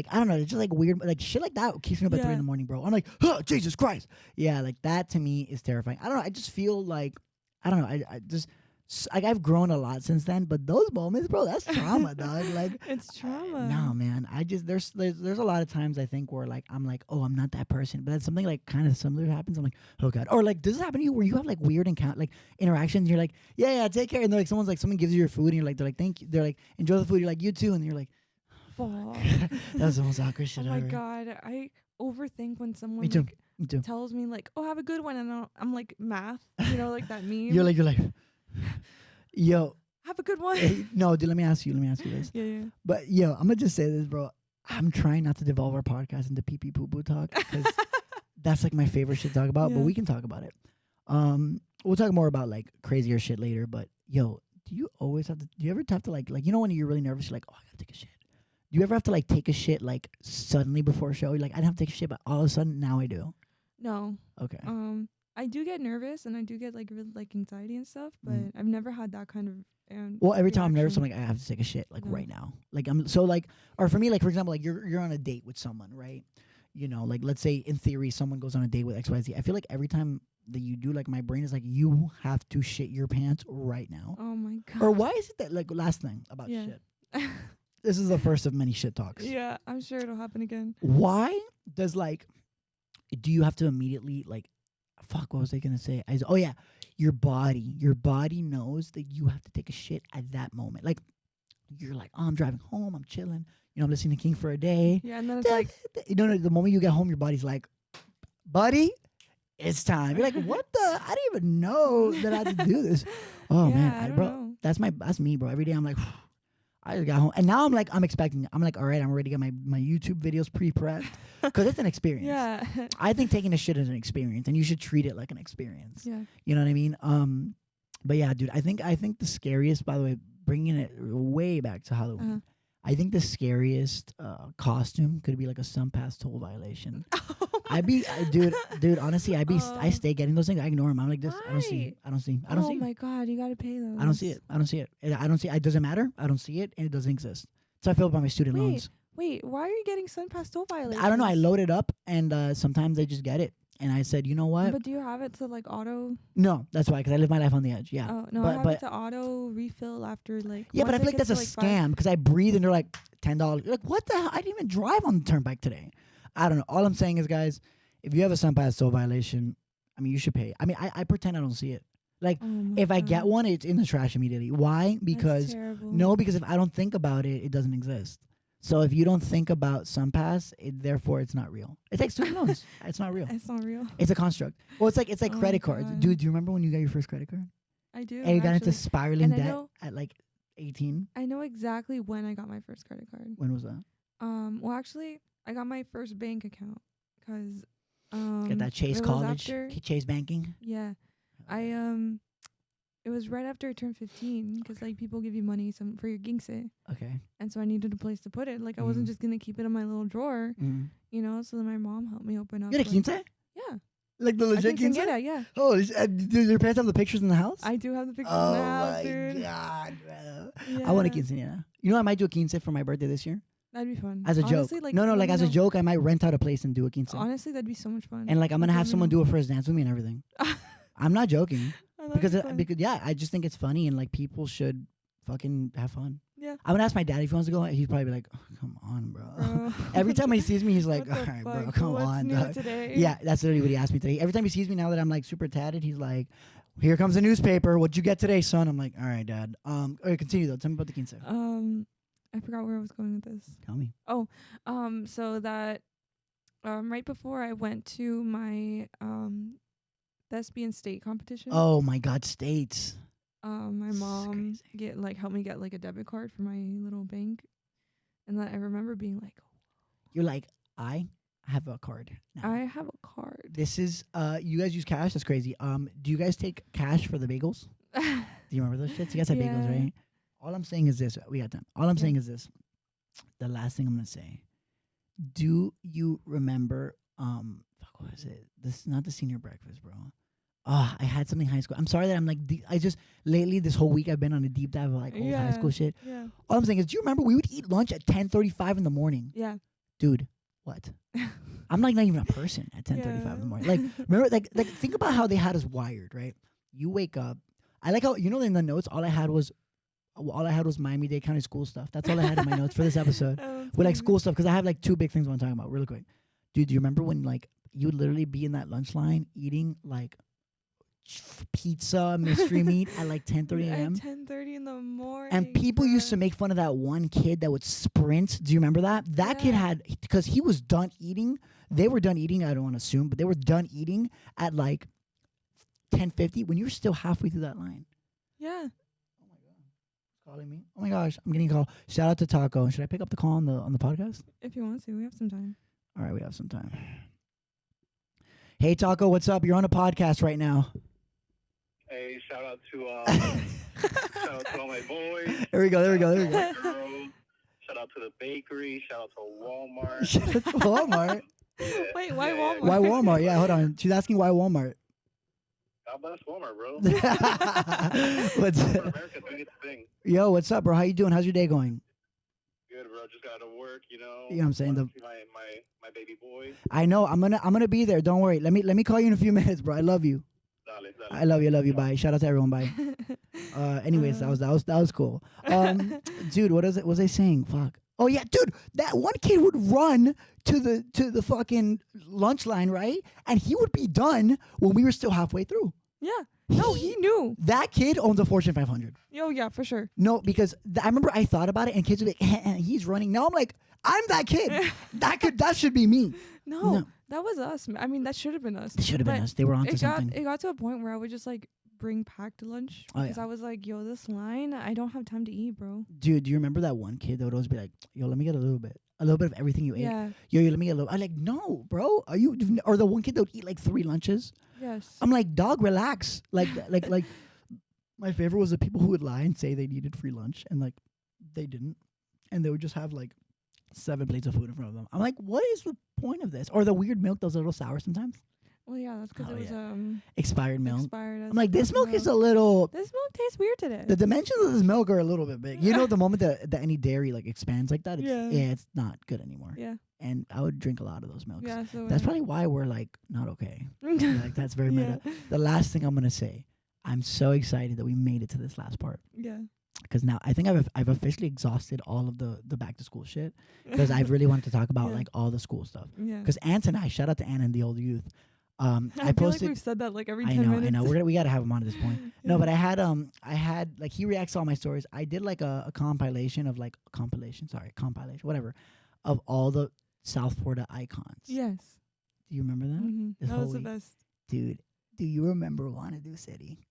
I don't know, it's just like weird, like shit like that keeps me up at 3 Yeah. in the morning, bro. I'm like, oh, Jesus Christ. Yeah, like that to me is terrifying. I don't know. I just feel like I don't know. I just like I've grown a lot since then, but those moments, bro, that's trauma, dog. Like It's trauma. no, man. I just there's a lot of times I think where like I'm like, oh, I'm not that person, but then something like kind of similar happens. I'm like, oh god, or like does this happen to you where you have like weird like interactions? You're like, yeah, take care, and they're like someone gives you your food, and you're like, they're like, thank you, they're like, enjoy the food. You're like, you too, and you're like, Fuck. that's the most awkward Oh shit my ever. god, I overthink when someone Me too. like, Me too. tells me like, "Oh, have a good one," and I'm like math, like that meme. You're like, yo, have a good one. hey, no, dude. Let me ask you this. Yeah. But yo, I'm gonna just say this, bro. I'm trying not to devolve our podcast into pee pee poo poo talk because that's like my favorite shit to talk about. But Yeah. we can talk about it. We'll talk more about like crazier shit later. But yo, do you ever have to like when you're really nervous, you're like, oh, I gotta take a shit. Do you ever have to like take a shit like suddenly before a show? You're like, I didn't have to take a shit, but all of a sudden now I do. No. Okay. I do get nervous and I do get like really like anxiety and stuff, but Mhm. I've never had that kind of. Well, every time I'm nervous, I'm reaction. like, I have to take a shit, like No. right now. Like I'm so like, or for me, like for example, like you're on a date with someone, right? You know, like let's say in theory, someone goes on a date with XYZ. I feel like every time that you do, like my brain is like, you have to shit your pants right now. Oh my god. Or why is it that like last thing about Yeah. shit? This is the first of many shit talks. Yeah, I'm sure it'll happen again. Why does like, do you have to immediately like, fuck, what was I gonna say? Oh yeah, your body knows that you have to take a shit at that moment. Like you're like, oh, I'm driving home, I'm chilling, I'm listening to King for a day. Yeah, and then it's like, No, the moment you get home, your body's like, buddy, it's time. You're like, what the? I didn't even know that I had to do this. Oh yeah, man, I don't bro, know. that's me, bro. Every day I'm like, I just got home, and now I'm like, I'm expecting. I'm like, all right, I'm ready to get my YouTube videos pre-prepped because it's an experience. Yeah. I think taking a shit is an experience, and you should treat it like an experience. Yeah. You know what I mean? But yeah, dude, I think the scariest, by the way, bringing it way back to Halloween. I think the scariest costume could be like a sun pass toll violation. Dude. Honestly, I stay getting those things. I ignore them. I'm like this. Why? I don't see. Oh my god, you gotta pay those. I don't see it. It doesn't matter. I don't see it, and it doesn't exist. So I feel about my student loans. Wait, why are you getting sun pass toll violations? I don't know. I load it up, and sometimes they just get it. And I said, you know what? But do you have it to like auto? No, that's why, because I live my life on the edge. Yeah. Oh no, I have it to auto refill after like. Yeah, but I feel like that's a scam because I breathe and they're like $10. Like, what the hell? I didn't even drive on the turnpike today. I don't know. All I'm saying is, guys, if you have a sun pass toll violation, I mean, you should pay. I mean, I pretend I don't see it. Like, if I get one, it's in the trash immediately. Why? Because because if I don't think about it, it doesn't exist. So if you don't think about SunPass, therefore it's not real. It's like student loans. It's not real. It's not real. It's a construct. Well, it's like credit cards. God. Dude, do you remember when you got your first credit card? I do. And you got into spiraling debt know, at like 18? I know exactly when I got my first credit card. When was that? Well, actually, I got my first bank account because Get that Chase College, Chase Banking. Yeah, it was right after I turned 15 because like people give you money for your gingse. Okay. And so I needed a place to put it. Like I wasn't just gonna keep it in my little drawer, you know. So then my mom helped me open up. You had a quince? Yeah. Like the legit quince? Yeah. Oh, do your parents have the pictures in the house? I do have the pictures in the house, dude. Oh my god, bro. Yeah. I want a quinceañera. You know, I might do a quince for my birthday this year. That'd be fun. As a joke. Like, no, like as a joke, I might rent out a place and do a quince. Honestly, that'd be so much fun. And like I'm gonna have someone do a first dance with me and everything. I'm not joking. Because I just think it's funny and like people should fucking have fun. Yeah. I'm gonna ask my dad if he wants to go. He's probably be like, oh, "Come on, bro." Every time he sees me, he's like, "All right, bro, come on." Dog. Yeah, that's literally what he asked me today. Every time he sees me now that I'm like super tatted, he's like, "Here comes the newspaper. What'd you get today, son?" I'm like, "All right, dad." Okay, continue though. Tell me about the quince. I forgot where I was going with this. Tell me. Oh, so that right before I went to my thespian state competition. Oh my God, states. My mom helped me get like a debit card for my little bank, and then I remember being like, "You're like, I have a card now. I have a card." This is you guys use cash? That's crazy. Do you guys take cash for the bagels? Do you remember those shits? You guys have bagels, right? All I'm saying is this. We got time. All I'm saying is this. The last thing I'm gonna say. Do you remember? What was it? This is not the senior breakfast, bro. I had something high school. I'm sorry that I'm like, lately this whole week I've been on a deep dive of like old high school shit. Yeah. All I'm saying is, do you remember we would eat lunch at 10:35 in the morning? Yeah. Dude, what? I'm like not even a person at 10:35 in the morning. Like, remember, like think about how they had us wired, right? You wake up. I like how, you know, in the notes, all I had was Miami-Dade County school stuff. That's all I had in my notes for this episode. With like school stuff, because I have like two big things I want to talk about really quick. Dude, do you remember when like you would literally be in that lunch line eating like pizza, mystery meat at like 10:30 a.m. At 10:30 in the morning. And people used to make fun of that one kid that would sprint. Do you remember that? That kid had, because he was done eating. They were done eating, I don't want to assume, but they were done eating at like 10:50 when you were still halfway through that line. Yeah. Oh my God. Calling me. Oh my gosh, I'm getting a call. Shout out to Taco. Should I pick up the call on the podcast? If you want to, we have some time. All right, we have some time. Hey Taco, what's up? You're on a podcast right now. Hey, shout out to all my boys. There we go. Shout out to the bakery. Shout out to Walmart. Shout out to Walmart. Wait, why Walmart? Why Walmart? Yeah, hold on. She's asking why Walmart. God bless Walmart, bro. What's America doing its thing. Yo, what's up, bro? How you doing? How's your day going? Good, bro. Just got to work, you know. You know what I'm saying? My baby boy. I know. I'm gonna be there. Don't worry. Let me call you in a few minutes, bro. I love you. Dale. I love you. Bye. Shout out to everyone. Bye. Anyways, that was cool. Dude, what was I saying? Fuck. Oh yeah, dude, that one kid would run to the fucking lunch line, right? And he would be done when we were still halfway through. Yeah. No, he knew. That kid owns a Fortune 500. Yo, yeah, for sure. No, because I remember I thought about it, and kids would be like, he's running. Now I'm like, I'm that kid. that should be me. No, that was us. I mean, that should have been us. It should have been us. They were onto something. It got to a point where I would just like bring packed lunch Oh, because yeah. I was like, yo, this line, I don't have time to eat, bro. Dude, do you remember that one kid that would always be like, yo, let me get a little bit of everything you ate. Yeah. Yo, let me get a little. I'm like, no, bro. Are you? Or the one kid that would eat like 3 lunches. Yes. I'm like, dog, relax. Like. My favorite was the people who would lie and say they needed free lunch and like they didn't, and they would just have like 7 plates of food in front of them. I'm like, what is the point of this? Or the weird milk that was a little sour sometimes. Well, yeah, that's because Oh, it was yeah. Expired milk. expired. I'm like, this milk is a little. This milk tastes weird today. The dimensions of this milk are a little bit big. You know, the moment that any dairy like expands like that, it's, it's not good anymore. Yeah. And I would drink a lot of those milks. Yeah. So That's probably why we're like not okay. Like that's very meta. The last thing I'm gonna say, I'm so excited that we made it to this last part. Yeah. Because now I think I've officially exhausted all of the back to school shit. Because I really wanted to talk about like all the school stuff. Yeah. Because Ant and I, shout out to Ann and the old youth. I feel posted. like we've said that like every I 10 know, minutes. I know. We gotta have him on at this point. No, but I had like he reacts to all my stories. I did like a compilation, whatever, of all the South Florida icons. Yes. Do you remember that? Mm-hmm. This That whole was the week. best. Dude, do you remember Wanadoo City?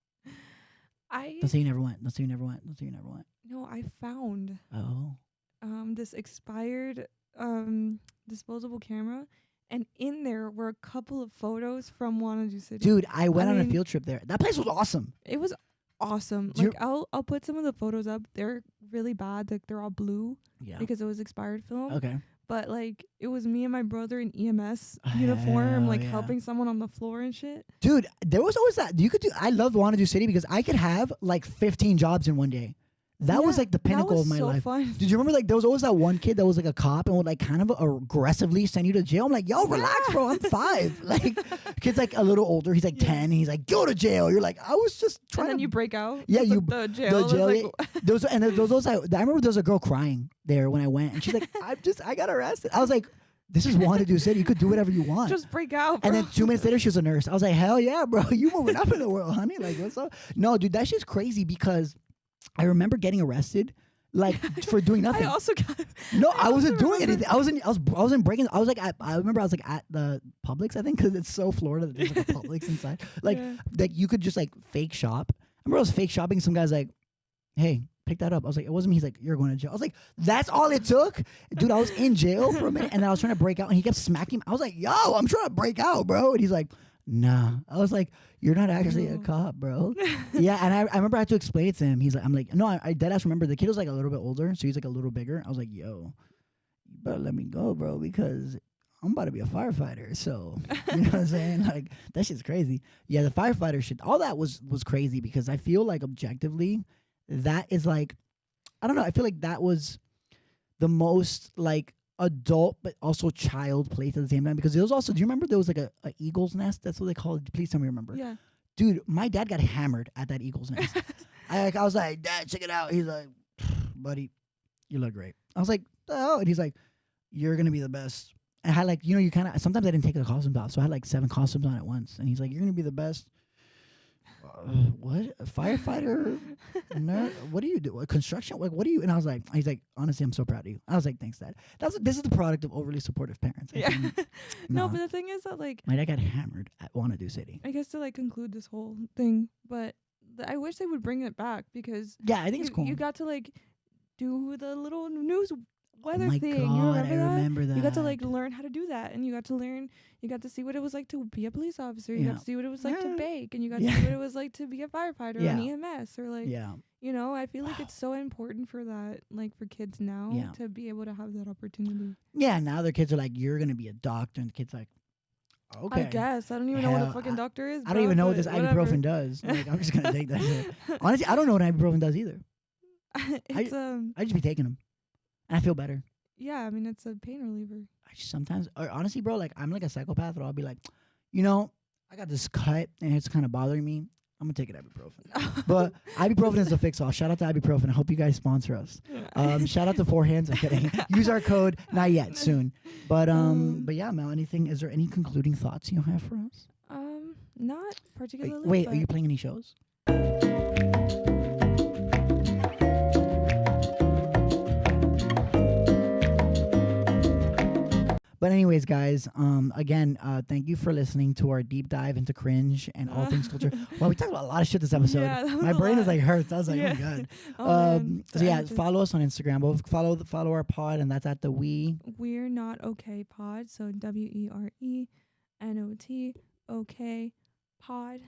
I Don't say you never went. no, I found Oh. this expired disposable camera, and in there were a couple of photos from Wanadoo City. Dude, I went on a mean- field trip there. That place was awesome. It was awesome. Do you- Like I'll put some of the photos up. They're really bad. Like they're all blue Yeah. because it was expired film. Okay. But like it was me and my brother in EMS uniform, like yeah. helping someone on the floor and shit. Dude, there was always that. I love Wanadoo City because I could have like 15 jobs in one day. That was Yeah, like the pinnacle that was of my so life. Fun. Did you remember like there was always that one kid that was like a cop and would like kind of aggressively send you to jail? I'm like, yo, relax, bro. I'm 5. Like, kid's like a little older. He's like 10. And he's like, go to jail. You're like, I was just trying And then to. you break out. Yeah, the, you- the jail. the jail. was like, I remember there was a girl crying there when I went, and she's like, I got arrested. I was like, this is Wanadoo City. You could do whatever you want. just break out. Bro. And then 2 minutes later, she was a nurse. I was like, hell yeah, bro. You moving up in the world, honey. Like, what's up? No, dude, that shit's crazy because I remember getting arrested, like, for doing nothing. I also got. No, I wasn't also doing remember- anything. I wasn't breaking. I was like, I remember I was like at the Publix, I think, because it's so Florida that there's like a Publix inside. Like, Yeah. like you could just like fake shop. I remember I was fake shopping. Some guy's like, hey, pick that up. I was like, it wasn't me. He's like, you're going to jail. I was like, that's all it took? Dude, I was in jail for a minute, and then I was trying to break out, and he kept smacking me. I was like, yo, I'm trying to break out, bro. And he's like, nah. I was like, you're not actually a No. cop, bro. Yeah, and I remember I had to explain it to him. He's like, I'm like, no, I deadass remember the kid was like a little bit older, so he's like a little bigger. I was like, yo, you better let me go, bro, because I'm about to be a firefighter. So, you know what I'm saying? Like, that shit's crazy. Yeah, the firefighter shit, all that was crazy because I feel like objectively, that is like, I don't know, I feel like that was the most like adult but also child place at the same time because there was also, do you remember there was like a eagle's nest? That's what they call it. Please tell me you remember. Yeah. Dude, my dad got hammered at that eagle's nest. I was like, Dad, check it out. He's like, buddy, you look great. I was like, oh, and he's like, you're gonna be the best. And I had like, you know, you kind of sometimes I didn't take the costumes off, so I had like 7 costumes on at once. And he's like, you're gonna be the best. What? A firefighter? Nerd? What do you do? Construction? Like, what do you? And I was like, he's like, honestly, I'm so proud of you. I was like, thanks, Dad. This is the product of overly supportive parents. Yeah. No, Nah. but the thing is that like My dad got hammered at Wanadoo City. I guess to like conclude this whole thing, but I wish they would bring it back because Yeah, I think it's cool. you got to like do the little news weather oh my thing. God, You remember I that? remember that. You got to like learn how to do that, and you got to see what it was like to be a police officer. You Yeah. got to see what it was like Yeah. to bake, and you got Yeah. to see what it was like to be a firefighter or Yeah. an EMS or like Yeah. you know. I feel like it's so important for that, like for kids now Yeah. to be able to have that opportunity. Yeah, now their kids are like, you're gonna be a doctor, and the kid's like, okay. I guess I don't even know what Hell, a fucking doctor is. I don't even know what this whatever. ibuprofen does. Like, I'm just gonna take that shit. Honestly, I don't know what ibuprofen does either. It's I just be taking them, and I feel better. yeah. I mean, it's a pain reliever. I just sometimes, or honestly, bro, like I'm like a psychopath, where I'll be like, you know, I got this cut and it's kind of bothering me. I'm gonna take an ibuprofen. But ibuprofen is the fix-all. Shout out to ibuprofen. I hope you guys sponsor us. Shout out to Forehands. I'm kidding. Use our code. Not yet. Soon. But yeah, Mel. Is there any concluding thoughts you have for us? Not particularly. Wait, but are you playing any shows? But anyways, guys, again, thank you for listening to our deep dive into cringe and all things culture. Well, we talked about a lot of shit this episode. Yeah, that was My a brain is lot. like hurts. I was like, Yeah. oh my god. Oh, man. So yeah, Just follow us on Instagram. We'll follow our pod, and that's at the We're Not Okay Pod. So WERENOT OK Pod.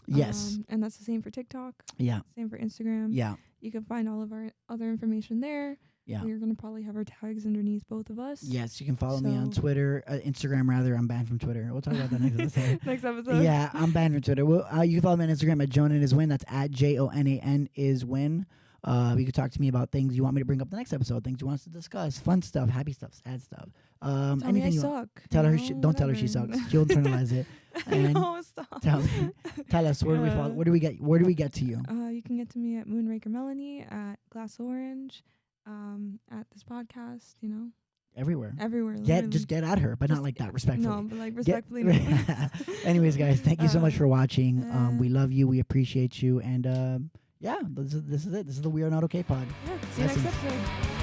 Yes. And that's the same for TikTok. Yeah. Same for Instagram. Yeah. You can find all of our other information there. Yeah. We're going to probably have our tags underneath both of us. Yes, you can follow me on So- Twitter, Instagram rather. I'm banned from Twitter. We'll talk about that next episode. Next episode. Yeah, I'm banned from Twitter. Well, you can follow me on Instagram at Jonan is win. That's at JONAN is win. You can talk to me about things you want me to bring up the next episode, things you want us to discuss, fun stuff, happy stuff, sad stuff. Tell me I Anything you want. suck. Tell her you know, don't tell her she whatever. sucks. She'll internalize it. And No, stop. tell us where do we Yeah. follow? Where do we get to you? You can get to me at Moonraker Melanie, at Glass Orange, at this podcast, you know, Everywhere. everywhere. Just get at her, but not like that. Respectfully. No, but like Get- respectfully. no. Anyways, guys, thank you so much for watching. yeah. We love you. We appreciate you. And yeah, this is it. This is the We Are Not Okay pod. Yeah, see you next Blessings. episode.